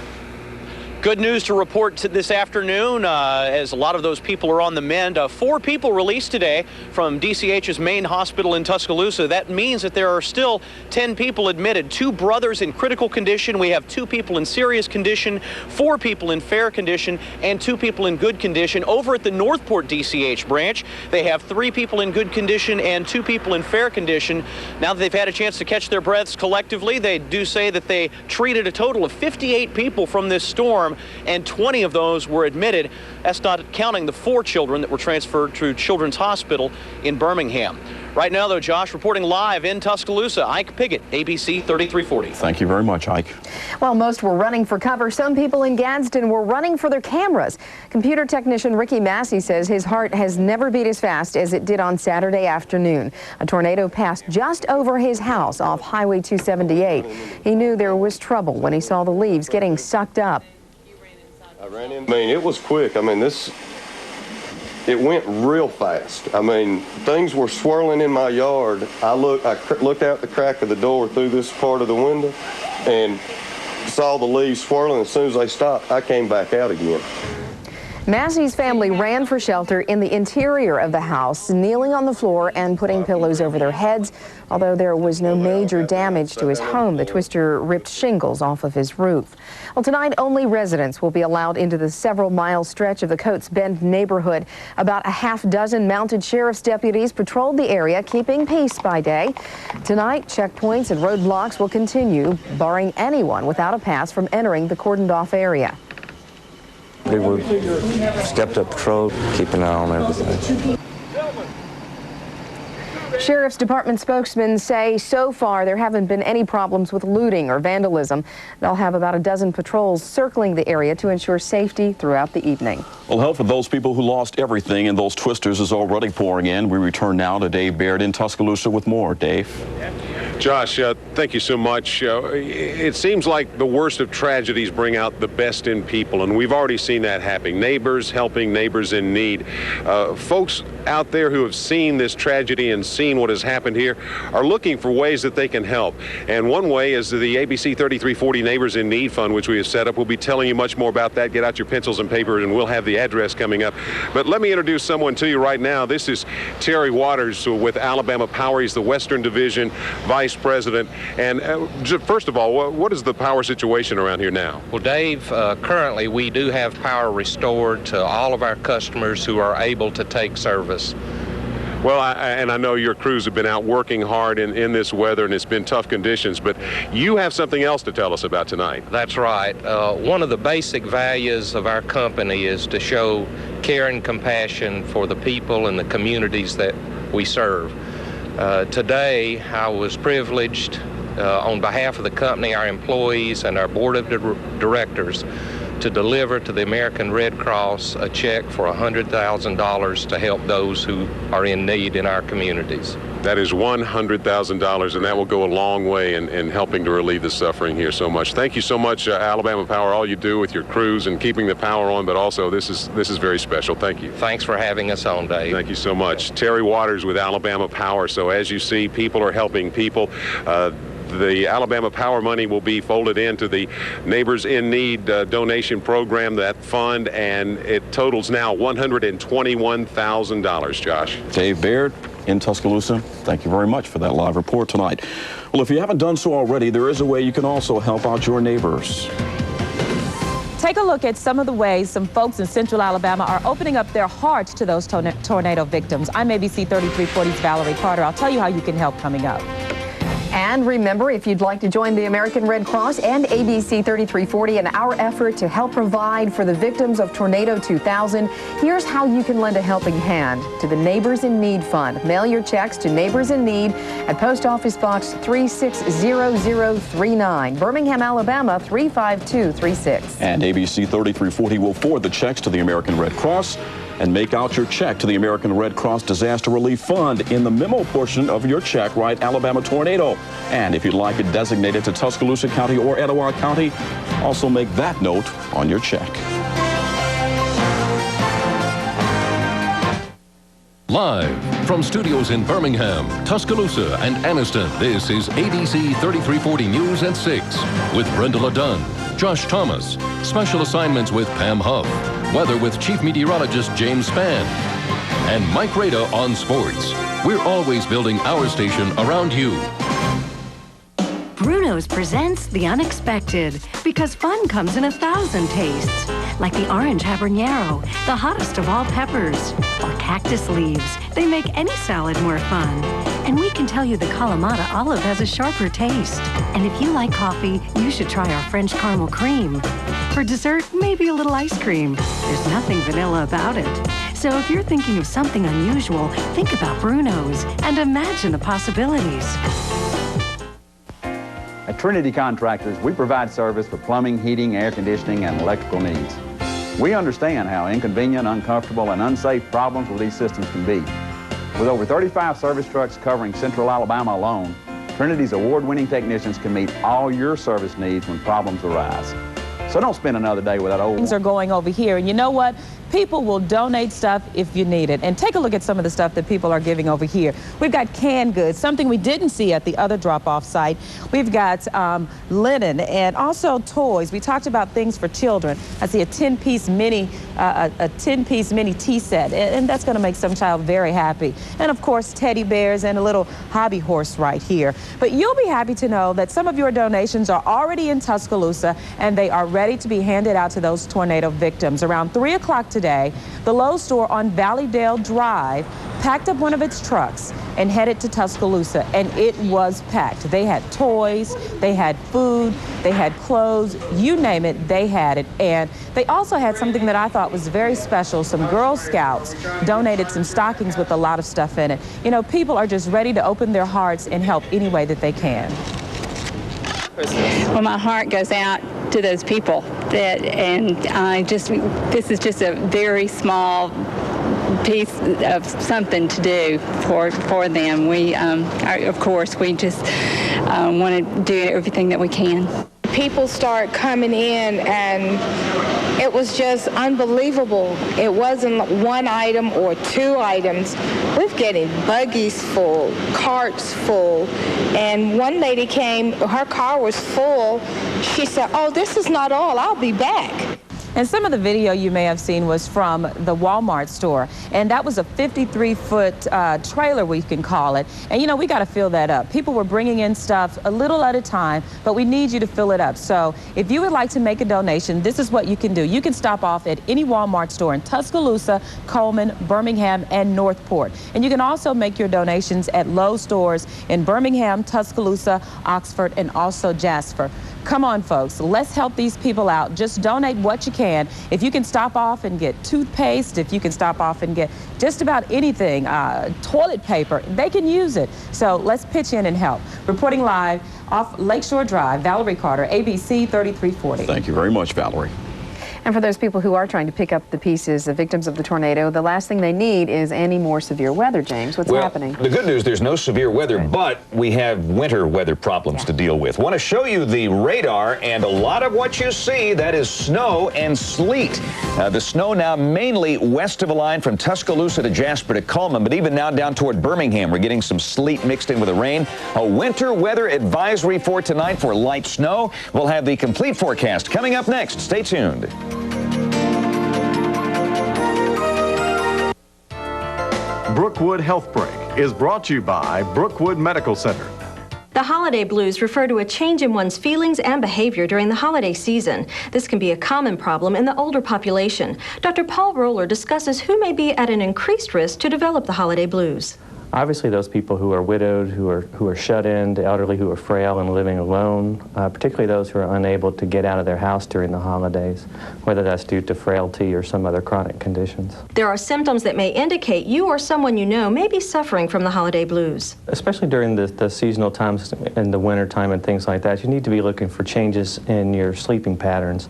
Good news to report this afternoon, as a lot of those people are on the mend. 4 people released today from DCH's main hospital in Tuscaloosa. That means that there are still 10 people admitted. 2 brothers in critical condition. We have 2 people in serious condition, 4 people in fair condition, and 2 people in good condition. Over at the Northport DCH branch, they have 3 people in good condition and 2 people in fair condition. Now that they've had a chance to catch their breaths collectively, they do say that they treated a total of 58 people from this storm, and 20 of those were admitted. That's not counting the 4 children that were transferred to Children's Hospital in Birmingham. Right now, though, Josh, reporting live in Tuscaloosa, Ike Piggott, ABC 3340. Thank you very much, Ike. While most were running for cover, some people in Gadsden were running for their cameras. Computer technician Ricky Massey says his heart has never beat as fast as it did on Saturday afternoon. A tornado passed just over his house off Highway 278. He knew there was trouble when he saw the leaves getting sucked up. It was quick. It went real fast. Things were swirling in my yard. I looked out the crack of the door through this part of the window and saw the leaves swirling. As soon as they stopped, I came back out again. Massey's family ran for shelter in the interior of the house, kneeling on the floor and putting pillows over their heads. Although there was no major damage to his home, the twister ripped shingles off of his roof. Well, tonight, only residents will be allowed into the several-mile stretch of the Coates Bend neighborhood. About a half-dozen mounted sheriff's deputies patrolled the area, keeping peace by day. Tonight, checkpoints and roadblocks will continue, barring anyone without a pass from entering the cordoned-off area. They were stepped up patrol, keeping an eye on everything. Sheriff's Department spokesmen say so far there haven't been any problems with looting or vandalism. They'll have about a dozen patrols circling the area to ensure safety throughout the evening. Well, help for those people who lost everything and those twisters is already pouring in. We return now to Dave Baird in Tuscaloosa with more. Dave. Josh, thank you so much. It seems like the worst of tragedies bring out the best in people, and we've already seen that happening. Neighbors helping neighbors in need. Folks out there who have seen this tragedy and seen what has happened here are looking for ways that they can help. And one way is the ABC 3340 Neighbors in Need Fund, which we have set up. We'll be telling you much more about that. Get out your pencils and paper, and we'll have the address coming up. But let me introduce someone to you right now. This is Terry Waters with Alabama Power. He's the Western Division Vice President. And first of all, what is the power situation around here now? Well, Dave, currently we do have power restored to all of our customers who are able to take service. Well, I know your crews have been out working hard in this weather, and it's been tough conditions, but you have something else to tell us about tonight. That's right. One of the basic values of our company is to show care and compassion for the people and the communities that we serve. Today, I was privileged on behalf of the company, our employees, and our board of directors to deliver to the American Red Cross a check for $100,000 to help those who are in need in our communities. That is $100,000, and that will go a long way in helping to relieve the suffering here so much. Thank you so much, Alabama Power, all you do with your crews and keeping the power on, but also this is very special. Thank you. Thanks for having us on, Dave. Thank you so much. Terry Waters with Alabama Power. So as you see, people are helping people. The Alabama Power money will be folded into the Neighbors in Need donation program, that fund, and it totals now $121,000, Josh. Dave Baird in Tuscaloosa, thank you very much for that live report tonight. Well, if you haven't done so already, there is a way you can also help out your neighbors. Take a look at some of the ways some folks in Central Alabama are opening up their hearts to those tornado victims. I'm ABC 3340's Valerie Carter. I'll tell you how you can help coming up. And remember, if you'd like to join the American Red Cross and ABC 3340 in our effort to help provide for the victims of Tornado 2000, here's how you can lend a helping hand to the Neighbors in Need Fund. Mail your checks to Neighbors in Need at Post Office Box 360039, Birmingham, Alabama 35236. And ABC 3340 will forward the checks to the American Red Cross and make out your check to the American Red Cross Disaster Relief Fund. In the memo portion of your check, write Alabama Tornado. And if you'd like it designated to Tuscaloosa County or Etowah County, also make that note on your check. Live from studios in Birmingham, Tuscaloosa, and Anniston, this is ABC 3340 News at 6 with Brenda LaDunn, Josh Thomas, special assignments with Pam Huff, weather with Chief Meteorologist James Spann, and Mike Rada on sports. We're always building our station around you. Bruno's presents The Unexpected, because fun comes in 1,000 tastes, like the orange habanero, the hottest of all peppers, or cactus leaves. They make any salad more fun. And we can tell you the Kalamata olive has a sharper taste. And if you like coffee, you should try our French caramel cream. For dessert, maybe a little ice cream. There's nothing vanilla about it. So if you're thinking of something unusual, think about Bruno's and imagine the possibilities. At Trinity Contractors, we provide service for plumbing, heating, air conditioning, and electrical needs. We understand how inconvenient, uncomfortable, and unsafe problems with these systems can be. With over 35 service trucks covering Central Alabama alone, Trinity's award-winning technicians can meet all your service needs when problems arise. So don't spend another day without old. Things are going over here, and you know what? People will donate stuff if you need it. And take a look at some of the stuff that people are giving over here. We've got canned goods, something we didn't see at the other drop-off site. We've got linen and also toys. We talked about things for children. I see a 10-piece mini, tea set, and that's going to make some child very happy. And of course, teddy bears and a little hobby horse right here. But you'll be happy to know that some of your donations are already in Tuscaloosa, and they are ready to be handed out to those tornado victims. Around 3 o'clock today, the Lowe's store on Valleydale Drive packed up one of its trucks and headed to Tuscaloosa, and it was packed. They had toys, they had food, they had clothes, you name it, they had it. And they also had something that I thought was very special. Some Girl Scouts donated some stockings with a lot of stuff in it. You know, people are just ready to open their hearts and help any way that they can. Well, my heart goes out to those people this is just a very small piece of something to do for them. We, of course, we just want to do everything that we can. People start coming in, and it was just unbelievable. It wasn't one item or two items. We're getting buggies full, carts full, and one lady came, her car was full. She said, "Oh, this is not all, I'll be back." And some of the video you may have seen was from the Walmart store, and that was a 53-foot trailer, we can call it. And you know, we got to fill that up. People were bringing in stuff a little at a time, but we need you to fill it up. So if you would like to make a donation, this is what you can do. You can stop off at any Walmart store in Tuscaloosa, Coleman, Birmingham, and Northport. And you can also make your donations at Lowe's stores in Birmingham, Tuscaloosa, Oxford, and also Jasper. Come on, folks, let's help these people out. Just donate what you can. If you can stop off and get toothpaste, if you can stop off and get just about anything, toilet paper, they can use it. So let's pitch in and help. Reporting live off Lakeshore Drive, Valerie Carter, ABC 3340. Thank you very much, Valerie. And for those people who are trying to pick up the pieces, the victims of the tornado, the last thing they need is any more severe weather, James. What's happening? The good news, there's no severe weather, but we have winter weather problems to deal with. Want to show you the radar, and a lot of what you see, that is snow and sleet. The snow now mainly west of the line from Tuscaloosa to Jasper to Coleman, but even now down toward Birmingham, we're getting some sleet mixed in with the rain. A winter weather advisory for tonight for light snow. We'll have the complete forecast coming up next. Stay tuned. Brookwood Health Break is brought to you by Brookwood Medical Center. The holiday blues refer to a change in one's feelings and behavior during the holiday season. This can be a common problem in the older population. Dr. Paul Roller discusses who may be at an increased risk to develop the holiday blues. Obviously, those people who are widowed, who are shut in, the elderly who are frail and living alone, particularly those who are unable to get out of their house during the holidays, whether that's due to frailty or some other chronic conditions. There are symptoms that may indicate you or someone you know may be suffering from the holiday blues. Especially during the seasonal times in the winter time and things like that, you need to be looking for changes in your sleeping patterns,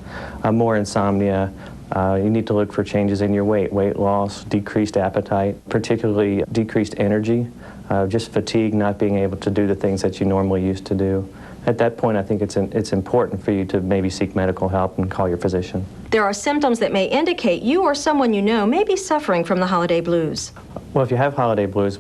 more insomnia. You need to look for changes in your weight loss, decreased appetite, particularly decreased energy, just fatigue, not being able to do the things that you normally used to do. At that point, I think it's important for you to maybe seek medical help and call your physician. There are symptoms that may indicate you or someone you know may be suffering from the holiday blues. Well, if you have holiday blues,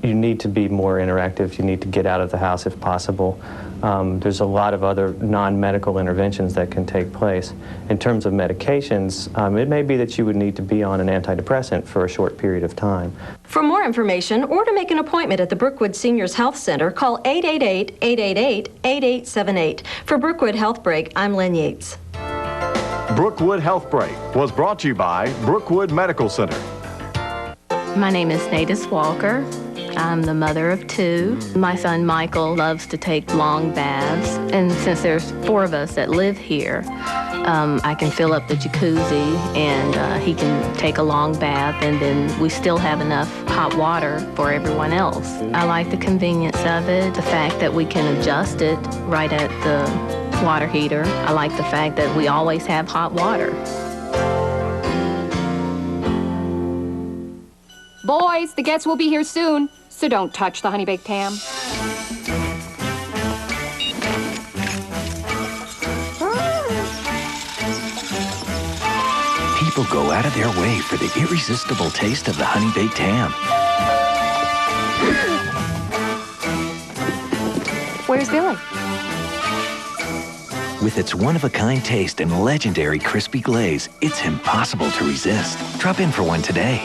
you need to be more interactive. You need to get out of the house if possible. There's a lot of other non-medical interventions that can take place. In terms of medications, it may be that you would need to be on an antidepressant for a short period of time. For more information or to make an appointment at the Brookwood Seniors Health Center, call 888-888-8878. For Brookwood Health Break, I'm Lynn Yates. Brookwood Health Break was brought to you by Brookwood Medical Center. My name is Nadis Walker. I'm the mother of 2. My son Michael loves to take long baths, and since there's 4 of us that live here, I can fill up the jacuzzi and he can take a long bath, and then we still have enough hot water for everyone else. I like the convenience of it, the fact that we can adjust it right at the water heater. I like the fact that we always have hot water. Boys, the guests will be here soon, so don't touch the Honeybaked ham. People go out of their way for the irresistible taste of the Honeybaked ham. Where's Billy? With its one-of-a-kind taste and legendary crispy glaze, it's impossible to resist. Drop in for one today.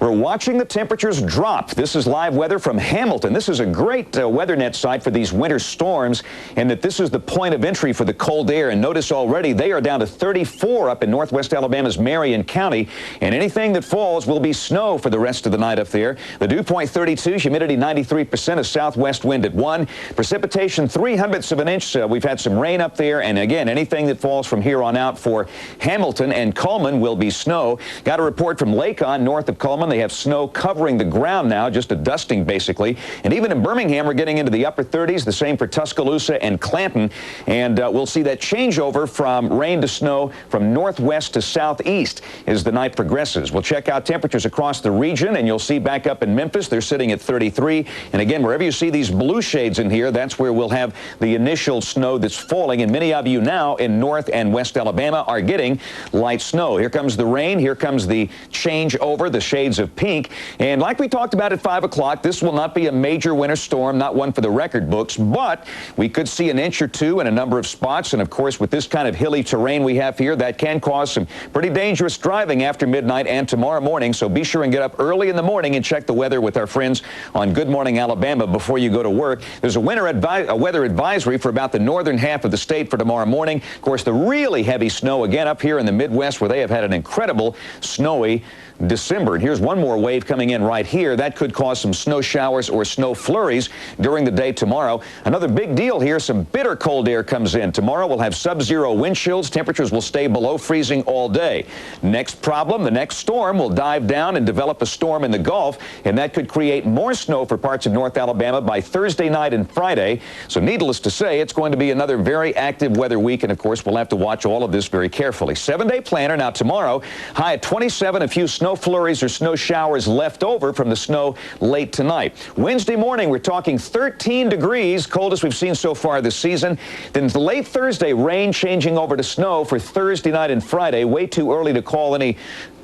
We're watching the temperatures drop. This is live weather from Hamilton. This is a great WeatherNet site for these winter storms, and that this is the point of entry for the cold air. And notice already they are down to 34 up in northwest Alabama's Marion County, and anything that falls will be snow for the rest of the night up there. The dew point 32, humidity 93%, a southwest wind at 1. Precipitation 0.03 of an inch. We've had some rain up there, and again, anything that falls from here on out for Hamilton and Coleman will be snow. Got a report from Lakon, north of Coleman. They have snow covering the ground now, just a dusting basically. And even in Birmingham, we're getting into the upper 30s, the same for Tuscaloosa and Clanton. And we'll see that changeover from rain to snow from northwest to southeast as the night progresses. We'll check out temperatures across the region, and you'll see back up in Memphis, they're sitting at 33. And again, wherever you see these blue shades in here, that's where we'll have the initial snow that's falling. And many of you now in North and West Alabama are getting light snow. Here comes the rain. Here comes the changeover, the shades of pink. And like we talked about at 5 o'clock, this will not be a major winter storm, not one for the record books, but we could see an inch or 2 in a number of spots. And of course, with this kind of hilly terrain we have here, that can cause some pretty dangerous driving after midnight and tomorrow morning. So be sure and get up early in the morning and check the weather with our friends on Good Morning Alabama before you go to work. There's a weather advisory for about the northern half of the state for tomorrow morning. Of course, the really heavy snow again up here in the Midwest, where they have had an incredible snowy December. And here's one more wave coming in right here. That could cause some snow showers or snow flurries during the day tomorrow. Another big deal here, some bitter cold air comes in. Tomorrow we'll have sub-zero wind chills. Temperatures will stay below freezing all day. Next problem, the next storm will dive down and develop a storm in the Gulf, and that could create more snow for parts of North Alabama by Thursday night and Friday. So needless to say, it's going to be another very active weather week, and of course we'll have to watch all of this very carefully. 7-day planner. Now tomorrow, high at 27, a few snow flurries or snow showers left over from the snow late tonight. Wednesday morning, we're talking 13 degrees, coldest we've seen so far this season. Then late Thursday, rain changing over to snow for Thursday night and Friday. Way too early to call any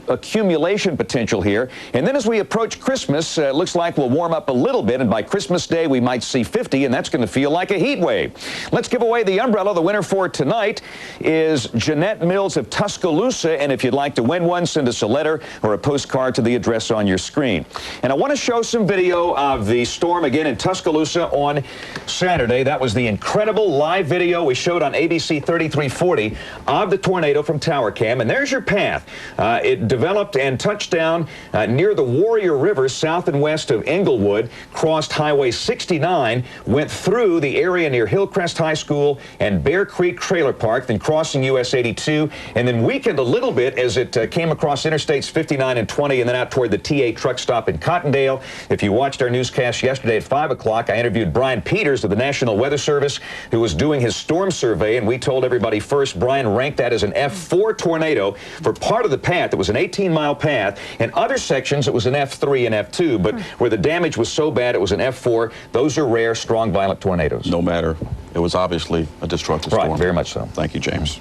accumulation potential here. And then as we approach Christmas, it looks like we'll warm up a little bit, and by Christmas Day we might see 50, and that's going to feel like a heat wave. Let's give away the umbrella. The winner for tonight is Jeanette Mills of Tuscaloosa, and if you'd like to win one, send us a letter or a postcard to the address on your screen. And I want to show some video of the storm again in Tuscaloosa on Saturday. That was the incredible live video we showed on ABC 3340 of the tornado from Tower Cam, and there's your path. It developed and touched down near the Warrior River, south and west of Englewood, crossed Highway 69, went through the area near Hillcrest High School and Bear Creek Trailer Park, then crossing US 82, and then weakened a little bit as it came across Interstates 59 and 20, and then out toward the TA truck stop in Cottondale. If you watched our newscast yesterday at 5 o'clock, I interviewed Brian Peters of the National Weather Service, who was doing his storm survey, and we told everybody first Brian ranked that as an F4 tornado. For part of the path, it was an 18-mile path, and other sections, it was an F3 and F2, but where the damage was so bad, it was an F4. Those are rare, strong, violent tornadoes. No matter. It was obviously a destructive storm. Right, very much so. Thank you, James.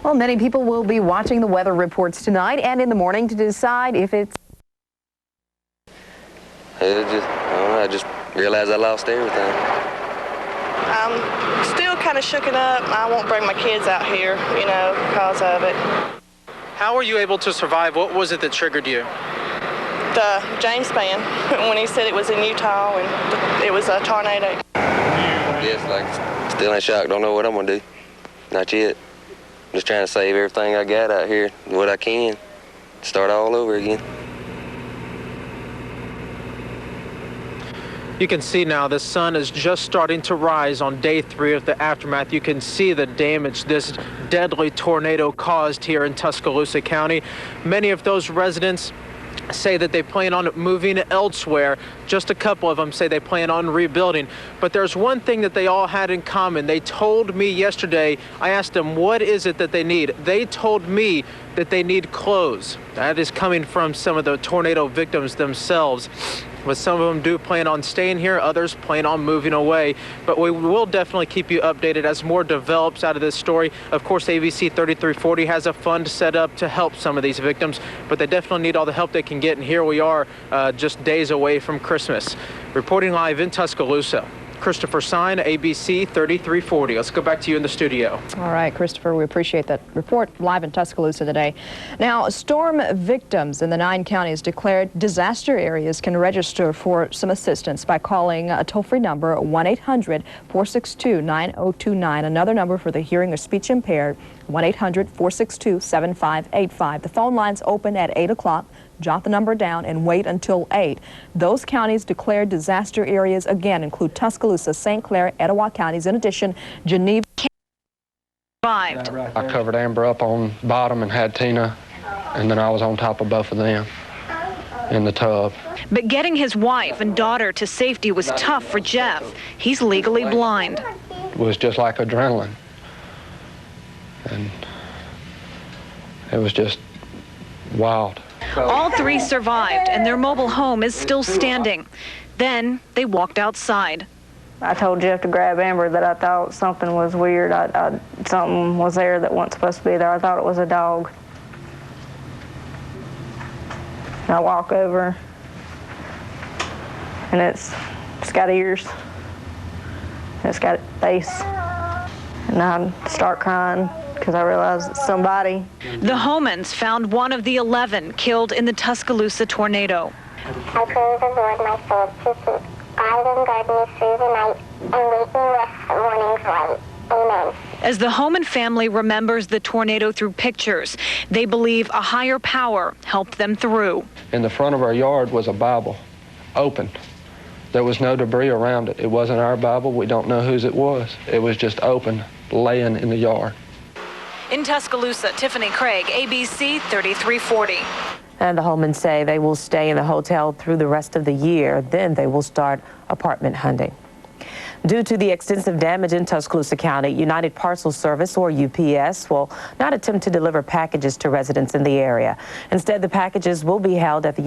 Well, many people will be watching the weather reports tonight and in the morning to decide if it's... I just realized I lost everything. I'm still kind of shooken up. I won't bring my kids out here, you know, because of it. How were you able to survive? What was it that triggered you? The James span, when he said it was in Utah and it was a tornado. Yes, like, still ain't shocked. Don't know what I'm going to do. Not yet. Just trying to save everything I got out here, what I can. Start all over again. You can see now the sun is just starting to rise on day 3 of the aftermath. You can see the damage this deadly tornado caused here in Tuscaloosa County. Many of those residents say that they plan on moving elsewhere. Just a couple of them say they plan on rebuilding. But there's one thing that they all had in common. They told me yesterday, I asked them, what is it that they need? They told me that they need clothes. That is coming from some of the tornado victims themselves. But some of them do plan on staying here, others plan on moving away. But we will definitely keep you updated as more develops out of this story. Of course, ABC 3340 has a fund set up to help some of these victims, but they definitely need all the help they can get. And here we are just days away from Christmas. Reporting live in Tuscaloosa, Christopher Sign, ABC 3340. Let's go back to you in the studio. All right, Christopher, we appreciate that report live in Tuscaloosa today. Now, storm victims in the 9 counties declared disaster areas can register for some assistance by calling a toll-free number 1-800-462-9029. Another number for the hearing or speech impaired, 1-800-462-7585. The phone lines open at 8 o'clock. Jot the number down and wait until 8. Those counties declared disaster areas again include Tuscaloosa, St. Clair, Etowah counties. In addition, Geneva survived. I covered Amber up on bottom and had Tina, and then I was on top of both of them in the tub. But getting his wife and daughter to safety was tough for Jeff. He's legally blind. It was just like adrenaline. And it was just wild. All 3 survived, and their mobile home is still standing. Then they walked outside. I told Jeff to grab Amber that I thought something was weird. Something was there that wasn't supposed to be there. I thought it was a dog. And I walk over, and it's got ears, and it's got a face, and I start crying because I realized it's somebody. The Homans found one of the 11 killed in the Tuscaloosa tornado. I praise the Lord, my soul, to keep guide and guard me through the night and wake me with morning's light. Amen. As the Homan family remembers the tornado through pictures, they believe a higher power helped them through. In the front of our yard was a Bible, open. There was no debris around it. It wasn't our Bible. We don't know whose it was. It was just open, laying in the yard. In Tuscaloosa, Tiffany Craig, ABC 3340. And the Homans say they will stay in the hotel through the rest of the year. Then they will start apartment hunting. Due to the extensive damage in Tuscaloosa County, United Parcel Service, or UPS, will not attempt to deliver packages to residents in the area. Instead, the packages will be held at the